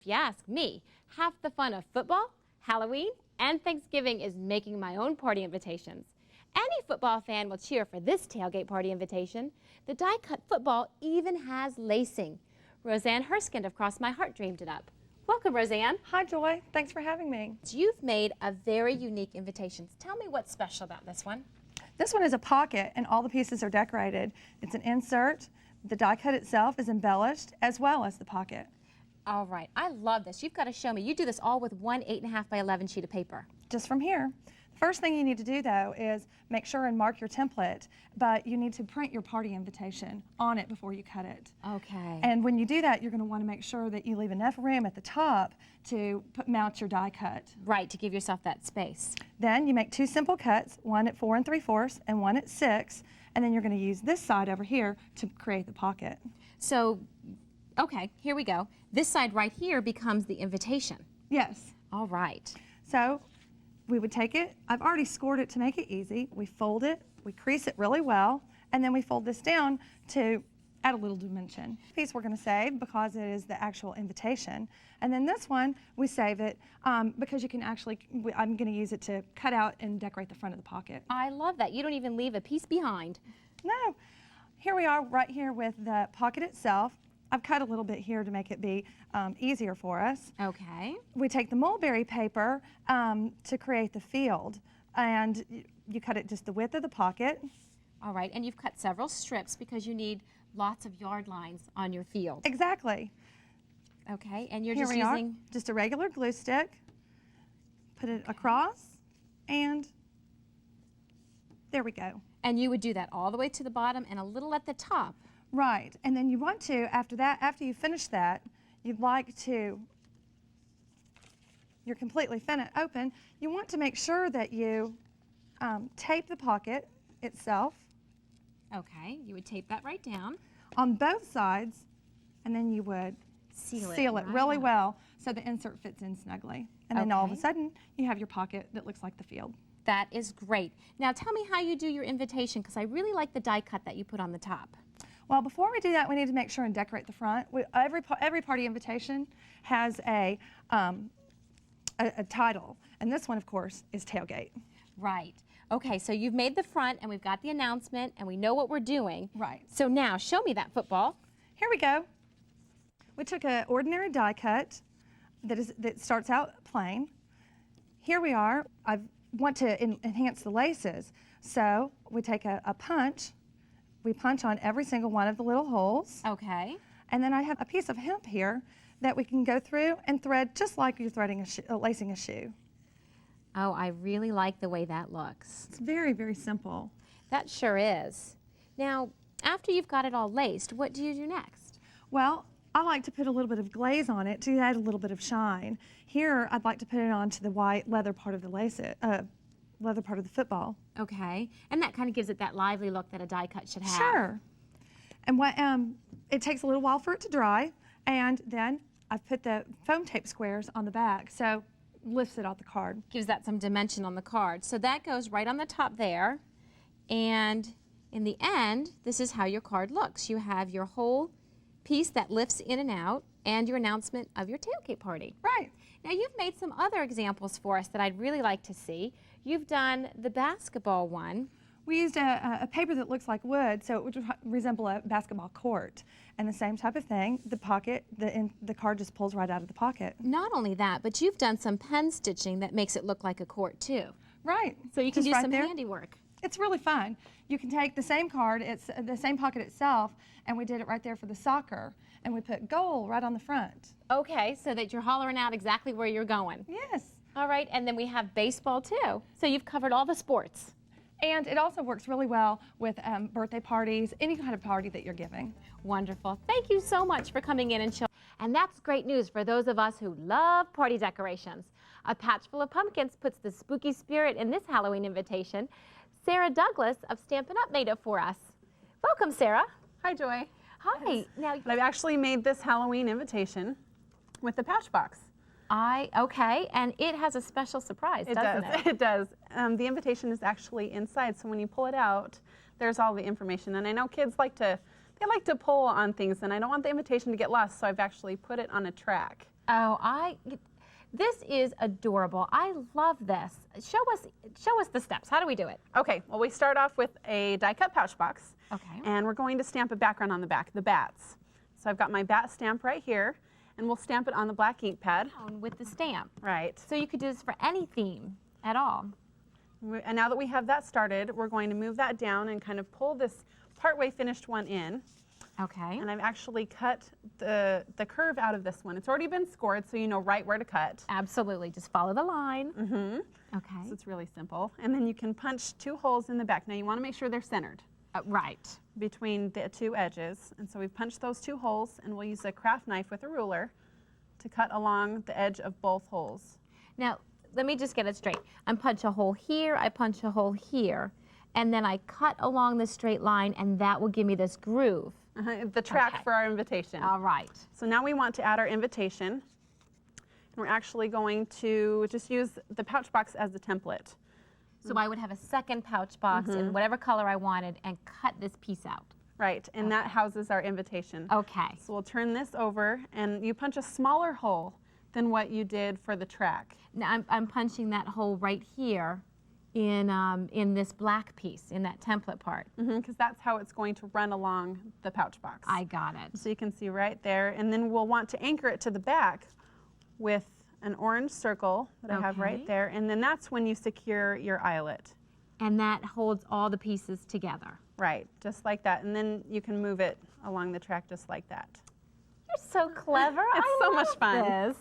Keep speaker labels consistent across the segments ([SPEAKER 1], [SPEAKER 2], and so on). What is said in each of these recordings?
[SPEAKER 1] If you ask me, half the fun of football, Halloween, and Thanksgiving is making my own party invitations. Any football fan will cheer for this tailgate party invitation. The die-cut football even has lacing. Roseanne Herskind of Cross My Heart dreamed it up. Welcome, Roseanne.
[SPEAKER 2] Hi, Joy. Thanks for having me.
[SPEAKER 1] You've made a very unique invitation. Tell me what's special about this one.
[SPEAKER 2] This one is a pocket, and all the pieces are decorated. It's an insert. The die cut itself is embellished, as well as the pocket.
[SPEAKER 1] All right, I love this. You've got to show me. You do this all with one 8.5 by 11 sheet of paper.
[SPEAKER 2] Just from here. First thing you need to do, though, is make sure and mark your template, but you need to print your party invitation on it before you cut it.
[SPEAKER 1] Okay.
[SPEAKER 2] And when you do that, you're going to want to make sure that you leave enough room at the top to mount your die cut.
[SPEAKER 1] Right, to give yourself that space.
[SPEAKER 2] Then you make two simple cuts, one at 4 3/4 and one at 6, and then you're going to use this side over here to create the pocket.
[SPEAKER 1] So, okay, here we go. This side right here becomes the invitation.
[SPEAKER 2] Yes.
[SPEAKER 1] All right.
[SPEAKER 2] So we would take it, I've already scored it to make it easy. We fold it, we crease it really well, and then we fold this down to add a little dimension. This piece we're going to save because it is the actual invitation. And then this one, we save it because you can actually, I'm going to use it to cut out and decorate the front of the pocket.
[SPEAKER 1] I love that. You don't even leave a piece behind.
[SPEAKER 2] No. Here we are right here with the pocket itself. I've cut a little bit here to make it be easier for us.
[SPEAKER 1] Okay.
[SPEAKER 2] We take the mulberry paper to create the field, and you cut it just the width of the pocket.
[SPEAKER 1] All right, and you've cut several strips because you need lots of yard lines on your field.
[SPEAKER 2] Exactly.
[SPEAKER 1] Okay, and you're
[SPEAKER 2] Here
[SPEAKER 1] just
[SPEAKER 2] we
[SPEAKER 1] using...
[SPEAKER 2] are, just a regular glue stick. Put it across, and there we go.
[SPEAKER 1] And you would do that all the way to the bottom and a little at the top.
[SPEAKER 2] Right, and then you want to, after that, after you finish that, you'd like to, you're completely open, you want to make sure that you tape the pocket itself.
[SPEAKER 1] Okay, you would tape that right down.
[SPEAKER 2] On both sides, and then you would seal it really well so the insert fits in snugly. And then all of a sudden, you have your pocket that looks like the field.
[SPEAKER 1] That is great. Now tell me how you do your invitation, because I really like the die cut that you put on the top.
[SPEAKER 2] Well, before we do that, we need to make sure and decorate the front. Every party invitation has a title, and this one, of course, is Tailgate.
[SPEAKER 1] Right. Okay, so you've made the front, and we've got the announcement, and we know what we're doing.
[SPEAKER 2] Right.
[SPEAKER 1] So now, show me that football.
[SPEAKER 2] Here we go. We took an ordinary die cut that starts out plain. Here we are. I want to enhance the laces, so we take a punch. We punch on every single one of the little holes.
[SPEAKER 1] Okay.
[SPEAKER 2] And then I have a piece of hemp here that we can go through and thread just like you're threading lacing a shoe.
[SPEAKER 1] Oh, I really like the way that looks.
[SPEAKER 2] It's very, very simple.
[SPEAKER 1] That sure is. Now, after you've got it all laced, what do you do next?
[SPEAKER 2] Well, I like to put a little bit of glaze on it to add a little bit of shine. Here, I'd like to put it onto the white leather part of the leather part of the football.
[SPEAKER 1] Okay, and that kind of gives it that lively look that a die cut should have.
[SPEAKER 2] Sure. And what it takes a little while for it to dry, and then I've put the foam tape squares on the back, so lifts it off the card.
[SPEAKER 1] Gives that some dimension on the card. So that goes right on the top there, and in the end, this is how your card looks. You have your whole piece that lifts in and out, and your announcement of your tailgate party.
[SPEAKER 2] Right.
[SPEAKER 1] Now you've made some other examples for us that I'd really like to see. You've done the basketball one.
[SPEAKER 2] We used a paper that looks like wood, so it would resemble a basketball court. And the same type of thing, the pocket, the card just pulls right out of the pocket.
[SPEAKER 1] Not only that, but you've done some pen stitching that makes it look like a court too.
[SPEAKER 2] Right.
[SPEAKER 1] So you can
[SPEAKER 2] just
[SPEAKER 1] do
[SPEAKER 2] right
[SPEAKER 1] some
[SPEAKER 2] there.
[SPEAKER 1] handiwork.
[SPEAKER 2] It's really fun. You can take the same card, it's the same pocket itself, and we did it right there for the soccer. And we put goal right on the front.
[SPEAKER 1] Okay, so that you're hollering out exactly where you're going.
[SPEAKER 2] Yes.
[SPEAKER 1] All right, and then we have baseball too. So you've covered all the sports.
[SPEAKER 2] And it also works really well with birthday parties, any kind of party that you're giving.
[SPEAKER 1] Wonderful. Thank you so much for coming in and showing. And that's great news for those of us who love party decorations. A patch full of pumpkins puts the spooky spirit in this Halloween invitation. Sarah Douglas of Stampin' Up! Made it for us. Welcome, Sarah.
[SPEAKER 3] Hi, Joy.
[SPEAKER 1] Hi.
[SPEAKER 3] Yes.
[SPEAKER 1] Now,
[SPEAKER 3] I've actually made this Halloween invitation with the patch box.
[SPEAKER 1] Okay, and it has a special surprise, doesn't it?
[SPEAKER 3] It does. The invitation is actually inside, so when you pull it out, there's all the information. And I know kids like to pull on things, and I don't want the invitation to get lost, so I've actually put it on a track.
[SPEAKER 1] Oh, this is adorable. I love this. Show us the steps. How do we do it?
[SPEAKER 3] Okay, well, we start off with a die cut pouch box.
[SPEAKER 1] Okay.
[SPEAKER 3] And we're going to stamp a background on the back, the bats. So I've got my bat stamp right here, and we'll stamp it on the black ink pad.
[SPEAKER 1] With the stamp.
[SPEAKER 3] Right.
[SPEAKER 1] So you could do this for any theme at all.
[SPEAKER 3] And now that we have that started, we're going to move that down and kind of pull this partway finished one in.
[SPEAKER 1] Okay.
[SPEAKER 3] And I've actually cut the curve out of this one. It's already been scored, so you know right where to cut.
[SPEAKER 1] Absolutely. Just follow the line.
[SPEAKER 3] Mm-hmm.
[SPEAKER 1] Okay.
[SPEAKER 3] So it's really simple. And then you can punch 2 holes in the back. Now you want to make sure they're centered.
[SPEAKER 1] Right.
[SPEAKER 3] Between the 2 edges. And so we've punched those 2 holes, and we'll use a craft knife with a ruler to cut along the edge of both holes.
[SPEAKER 1] Now, let me just get it straight. I punch a hole here, I punch a hole here, and then I cut along the straight line, and that will give me this groove.
[SPEAKER 3] The track
[SPEAKER 1] Okay.
[SPEAKER 3] for our invitation.
[SPEAKER 1] All right.
[SPEAKER 3] So now we want to add our invitation. And we're actually going to just use the pouch box as the template.
[SPEAKER 1] So I would have a second pouch box in whatever color I wanted and cut this piece out.
[SPEAKER 3] Right, and that houses our invitation.
[SPEAKER 1] Okay.
[SPEAKER 3] So we'll turn this over, and you punch a smaller hole than what you did for the track.
[SPEAKER 1] Now I'm punching that hole right here in this black piece, in that template part.
[SPEAKER 3] Because that's how it's going to run along the pouch box.
[SPEAKER 1] I got it.
[SPEAKER 3] So you can see right there, and then we'll want to anchor it to the back with an orange circle that I have right
[SPEAKER 1] Okay.
[SPEAKER 3] there, and then that's when you secure your eyelet.
[SPEAKER 1] And that holds all the pieces together.
[SPEAKER 3] Right, just like that, and then you can move it along the track just like that.
[SPEAKER 1] You're so clever.
[SPEAKER 3] It's
[SPEAKER 1] I
[SPEAKER 3] so much
[SPEAKER 1] love
[SPEAKER 3] fun.
[SPEAKER 1] This.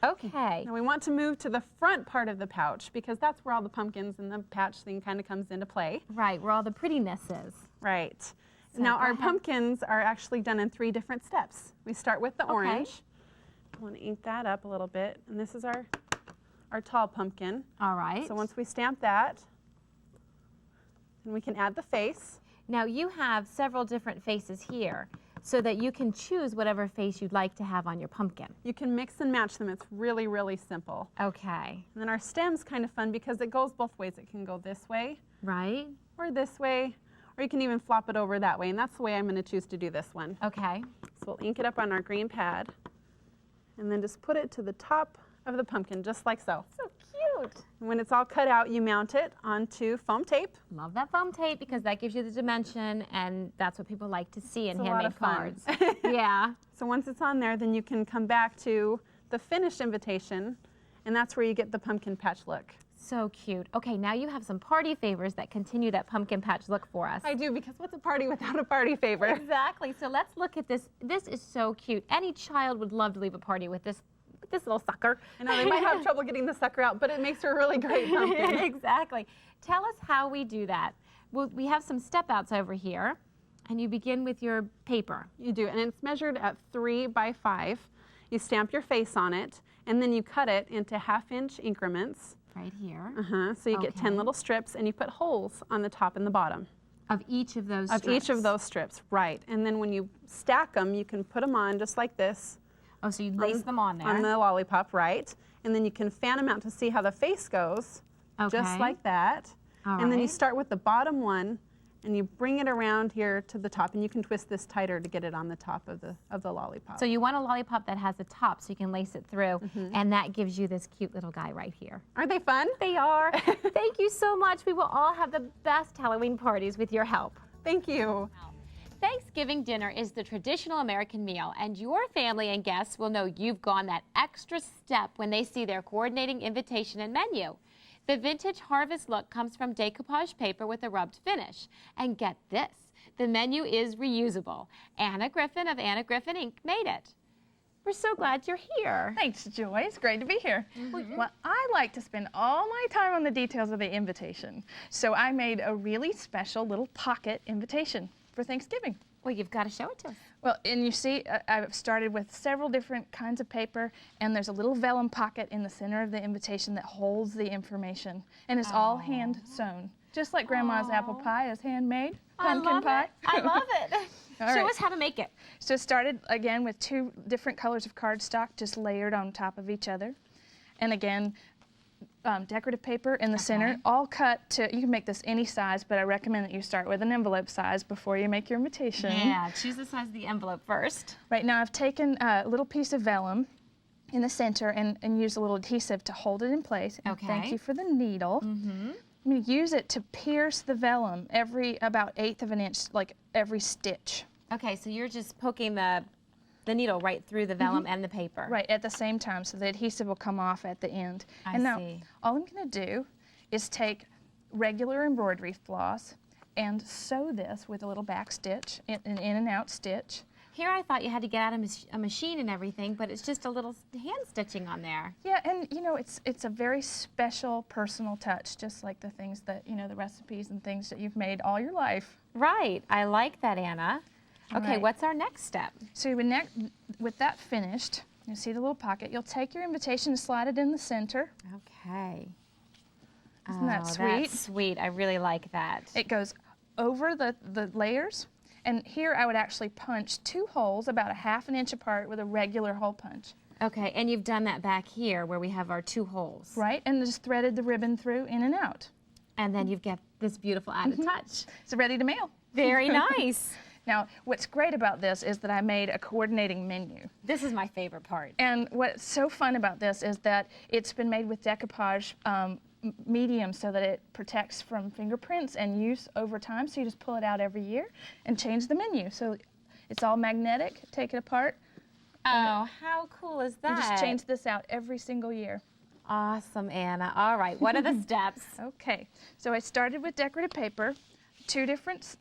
[SPEAKER 1] Okay.
[SPEAKER 3] Now we want to move to the front part of the pouch because that's where all the pumpkins and the patch thing kind of comes into play.
[SPEAKER 1] Right, where all the prettiness is.
[SPEAKER 3] Right.
[SPEAKER 1] So
[SPEAKER 3] Now
[SPEAKER 1] go
[SPEAKER 3] our
[SPEAKER 1] ahead.
[SPEAKER 3] pumpkins are actually done in 3 different steps. We start with the
[SPEAKER 1] Okay.
[SPEAKER 3] orange. I want to ink that up a little bit, and this is our tall pumpkin.
[SPEAKER 1] All right.
[SPEAKER 3] So once we stamp that, then we can add the face.
[SPEAKER 1] Now you have several different faces here so that you can choose whatever face you'd like to have on your pumpkin.
[SPEAKER 3] You can mix and match them. It's really, really simple.
[SPEAKER 1] Okay.
[SPEAKER 3] And then our stem's kind of fun because it goes both ways. It can go this way
[SPEAKER 1] Right?
[SPEAKER 3] or this way, or you can even flop it over that way, and that's the way I'm going to choose to do this one.
[SPEAKER 1] Okay.
[SPEAKER 3] So we'll ink it up on our green pad, and then just put it to the top of the pumpkin, just like so.
[SPEAKER 1] So cute.
[SPEAKER 3] And when it's all cut out, you mount it onto foam tape.
[SPEAKER 1] Love that foam tape because that gives you the dimension and that's what people like to see in
[SPEAKER 3] It's a lot
[SPEAKER 1] handmade
[SPEAKER 3] of fun.
[SPEAKER 1] cards. Yeah.
[SPEAKER 3] So once it's on there, then you can come back to the finished invitation, and that's where you get the pumpkin patch look.
[SPEAKER 1] So cute. Okay, now you have some party favors that continue that pumpkin patch look for us.
[SPEAKER 3] I do, because what's a party without a party favor?
[SPEAKER 1] Exactly. So let's look at this. This is so cute. Any child would love to leave a party with this little sucker.
[SPEAKER 3] I know they might have trouble getting the sucker out, but it makes her a really great pumpkin.
[SPEAKER 1] Exactly. Tell us how we do that. Well, we have some step outs over here, and you begin with your paper.
[SPEAKER 3] You do, and it's measured at 3 by 5. You stamp your face on it, and then you cut it into 1/2-inch increments.
[SPEAKER 1] Right here.
[SPEAKER 3] So you get 10
[SPEAKER 1] Okay.
[SPEAKER 3] little strips, and you put holes on the top and the bottom
[SPEAKER 1] Of each of those
[SPEAKER 3] of
[SPEAKER 1] strips.
[SPEAKER 3] each of those strips, right. And then when you stack them, you can put them on just like this.
[SPEAKER 1] Oh, so you lace them on there.
[SPEAKER 3] On the lollipop, right. And then you can fan them out to see how the face goes, just
[SPEAKER 1] Okay.
[SPEAKER 3] like that.
[SPEAKER 1] All
[SPEAKER 3] And then you
[SPEAKER 1] right.
[SPEAKER 3] start with the bottom one, and you bring it around here to the top, and you can twist this tighter to get it on the top of the lollipop.
[SPEAKER 1] So you want a lollipop that has a top so you can lace it through, and that gives you this cute little guy right here.
[SPEAKER 3] Aren't they fun?
[SPEAKER 1] They are. Thank you so much. We will all have the best Halloween parties with your help.
[SPEAKER 3] Thank you.
[SPEAKER 1] Thanksgiving dinner is the traditional American meal, and your family and guests will know you've gone that extra step when they see their coordinating invitation and menu. The vintage harvest look comes from decoupage paper with a rubbed finish. And get this, the menu is reusable. Anna Griffin of Anna Griffin Inc. made it. We're so glad you're here.
[SPEAKER 4] Thanks, Joy. It's great to be here. Well, I like to spend all my time on the details of the invitation. So I made a really special little pocket invitation for Thanksgiving.
[SPEAKER 1] Well, you've got to show it to us.
[SPEAKER 4] Well, and you see, I've started with several different kinds of paper, and there's a little vellum pocket in the center of the invitation that holds the information. And it's all hand sewn, just like Grandma's apple pie is handmade, pumpkin pie.
[SPEAKER 1] I love it.
[SPEAKER 4] All
[SPEAKER 1] Show
[SPEAKER 4] right.
[SPEAKER 1] us how to make it.
[SPEAKER 4] So it started again with 2 different colors of cardstock just layered on top of each other. And again, decorative paper in the center, all cut to, you can make this any size, but I recommend that you start with an envelope size before you make your invitation.
[SPEAKER 1] Yeah, choose the size of the envelope first.
[SPEAKER 4] Right now I've taken a little piece of vellum in the center and use a little adhesive to hold it in place. And thank
[SPEAKER 1] Okay.
[SPEAKER 4] you for the needle. I'm going to use it to pierce the vellum every about 1/8 of an inch, like every stitch.
[SPEAKER 1] Okay, so you're just poking the needle right through the vellum and the paper.
[SPEAKER 4] Right, at the same time, so the adhesive will come off at the end.
[SPEAKER 1] I
[SPEAKER 4] And now,
[SPEAKER 1] see.
[SPEAKER 4] all I'm going to do is take regular embroidery floss and sew this with a little back stitch, an in and out stitch.
[SPEAKER 1] Here I thought you had to get out a machine and everything, but it's just a little hand stitching on there.
[SPEAKER 4] Yeah, and you know, it's a very special personal touch, just like the things that, you know, the recipes and things that you've made all your life.
[SPEAKER 1] Right, I like that, Anna. Okay,
[SPEAKER 4] Right.
[SPEAKER 1] what's our next step?
[SPEAKER 4] So with that finished, you see the little pocket, you'll take your invitation and slide it in the center.
[SPEAKER 1] Okay.
[SPEAKER 4] Isn't that
[SPEAKER 1] Oh,
[SPEAKER 4] sweet?
[SPEAKER 1] That's sweet. I really like that.
[SPEAKER 4] It goes over the layers, and here I would actually punch 2 holes about 1/2 inch apart with a regular hole punch.
[SPEAKER 1] Okay, and you've done that back here where we have our 2 holes.
[SPEAKER 4] Right, and just threaded the ribbon through in and out.
[SPEAKER 1] And then you've got this beautiful added touch.
[SPEAKER 4] It's ready to mail.
[SPEAKER 1] Very nice.
[SPEAKER 4] Now, what's great about this is that I made a coordinating menu.
[SPEAKER 1] This is my favorite part.
[SPEAKER 4] And what's so fun about this is that it's been made with decoupage medium so that it protects from fingerprints and use over time. So you just pull it out every year and change the menu. So it's all magnetic. Take it apart.
[SPEAKER 1] Oh, how cool is that?
[SPEAKER 4] And just change this out every single year.
[SPEAKER 1] Awesome, Anna. All right, what are the steps?
[SPEAKER 4] Okay, so I started with decorative paper, two different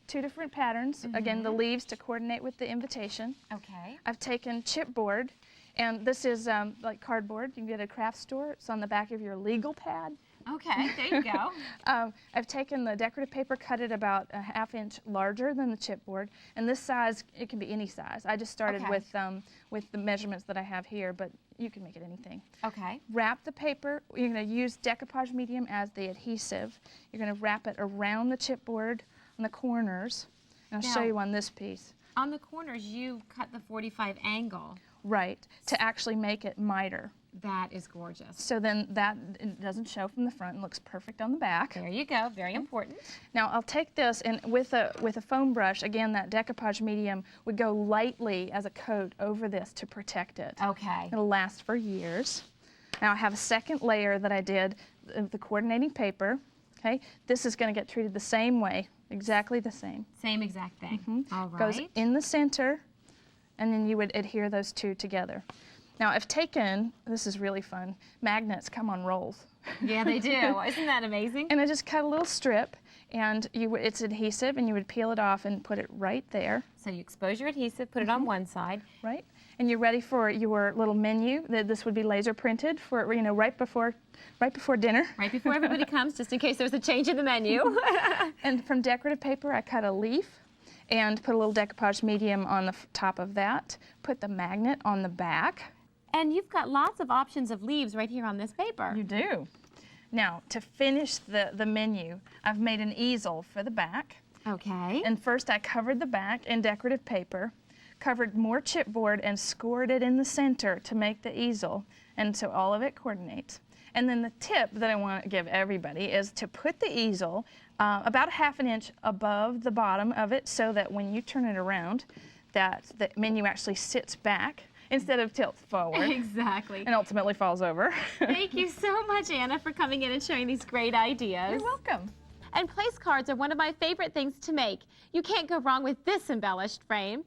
[SPEAKER 4] patterns. Again, the leaves to coordinate with the invitation.
[SPEAKER 1] Okay.
[SPEAKER 4] I've taken chipboard, and this is like cardboard. You can get at a craft store. It's on the back of your legal pad.
[SPEAKER 1] Okay, there you go.
[SPEAKER 4] I've taken the decorative paper, cut it about 1/2 inch larger than the chipboard, and this size, it can be any size. I just started
[SPEAKER 1] Okay.
[SPEAKER 4] with the measurements that I have here, but you can make it anything.
[SPEAKER 1] Okay.
[SPEAKER 4] Wrap the paper. You're going to use decoupage medium as the adhesive. You're going to wrap it around the chipboard on the corners, and I'll show
[SPEAKER 1] Now-
[SPEAKER 4] you on this piece.
[SPEAKER 1] On the corners, you cut the 45 angle.
[SPEAKER 4] Right, to actually make it miter.
[SPEAKER 1] That is gorgeous.
[SPEAKER 4] So then that it doesn't show from the front and looks perfect on the back.
[SPEAKER 1] There you go. Very important.
[SPEAKER 4] Now I'll take this and with a foam brush, again that decoupage medium would go lightly as a coat over this to protect it.
[SPEAKER 1] Okay.
[SPEAKER 4] It'll last for years. Now I have a second layer that I did of the coordinating paper. Okay, this is going to get treated the same way, exactly the same.
[SPEAKER 1] Same exact thing. All right.
[SPEAKER 4] Goes in the center, and then you would adhere those two together. Now I've taken, this is really fun, magnets come on rolls.
[SPEAKER 1] Yeah, they do. Isn't that amazing?
[SPEAKER 4] And I just cut a little strip, and it's adhesive, and you would peel it off and put it right there,
[SPEAKER 1] So you expose your adhesive, put it on one side.
[SPEAKER 4] right? And you're ready for your little menu. This would be laser printed for, you know, right before dinner.
[SPEAKER 1] Right before everybody comes, just in case there's a change in the menu.
[SPEAKER 4] And from decorative paper, I cut a leaf and put a little decoupage medium on the top of that. Put the magnet on the back.
[SPEAKER 1] And you've got lots of options of leaves right here on this paper.
[SPEAKER 4] You do. Now, to finish the menu, I've made an easel for the back.
[SPEAKER 1] Okay.
[SPEAKER 4] And first I covered the back in decorative paper, covered more chipboard and scored it in the center to make the easel, and so all of it coordinates. And then the tip that I want to give everybody is to put the easel about 1/2 inch above the bottom of it so that when you turn it around, that the menu actually sits back instead of tilts forward
[SPEAKER 1] Exactly.
[SPEAKER 4] and ultimately falls over.
[SPEAKER 1] Thank you so much, Anna, for coming in and sharing these great ideas.
[SPEAKER 4] You're welcome.
[SPEAKER 1] And place cards are one of my favorite things to make. You can't go wrong with this embellished frame.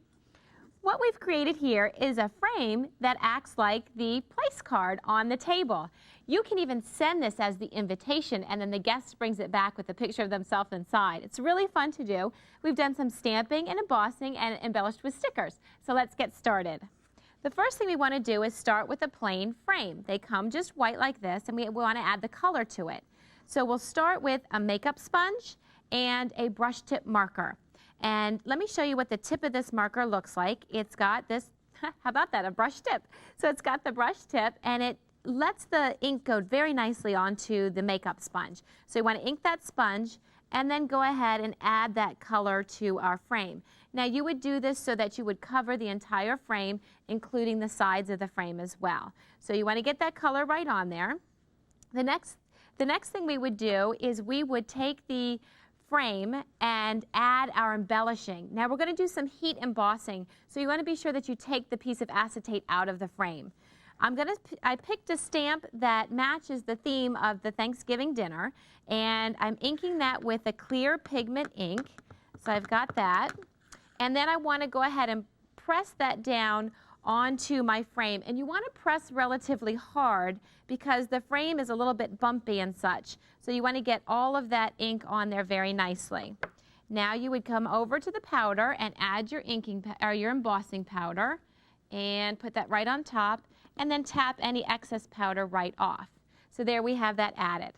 [SPEAKER 1] What we've created here is a frame that acts like the place card on the table. You can even send this as the invitation, and then the guest brings it back with a picture of themselves inside. It's really fun to do. We've done some stamping and embossing and embellished with stickers. So let's get started. The first thing we want to do is start with a plain frame. They come just white like this, and we want to add the color to it. So we'll start with a makeup sponge and a brush tip marker. And let me show you what the tip of this marker looks like. It's got this, how about that, a brush tip. So it's got the brush tip, and it lets the ink go very nicely onto the makeup sponge. So you want to ink that sponge and then go ahead and add that color to our frame. Now you would do this so that you would cover the entire frame, including the sides of the frame as well. So you want to get that color right on there. The next thing we would do is we would take the frame and add our embellishing. Now we're going to do some heat embossing, so you want to be sure that you take the piece of acetate out of the frame. I picked a stamp that matches the theme of the Thanksgiving dinner, and I'm inking that with a clear pigment ink. So I've got that. And then I want to go ahead and press that down onto my frame. And you want to press relatively hard because the frame is a little bit bumpy and such. So you want to get all of that ink on there very nicely. Now you would come over to the powder and add your your embossing powder and put that right on top, and then tap any excess powder right off. So there we have that added.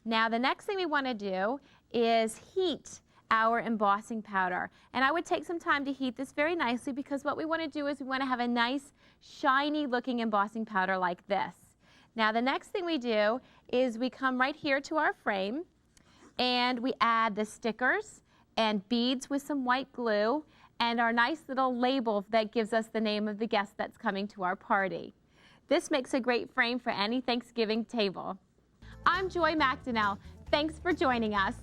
[SPEAKER 1] Now the next thing we want to do is heat our embossing powder. And I would take some time to heat this very nicely because what we want to do is we want to have a nice shiny looking embossing powder like this. Now the next thing we do is we come right here to our frame and we add the stickers and beads with some white glue and our nice little label that gives us the name of the guest that's coming to our party. This makes a great frame for any Thanksgiving table. I'm Joy Macdonell. Thanks for joining us.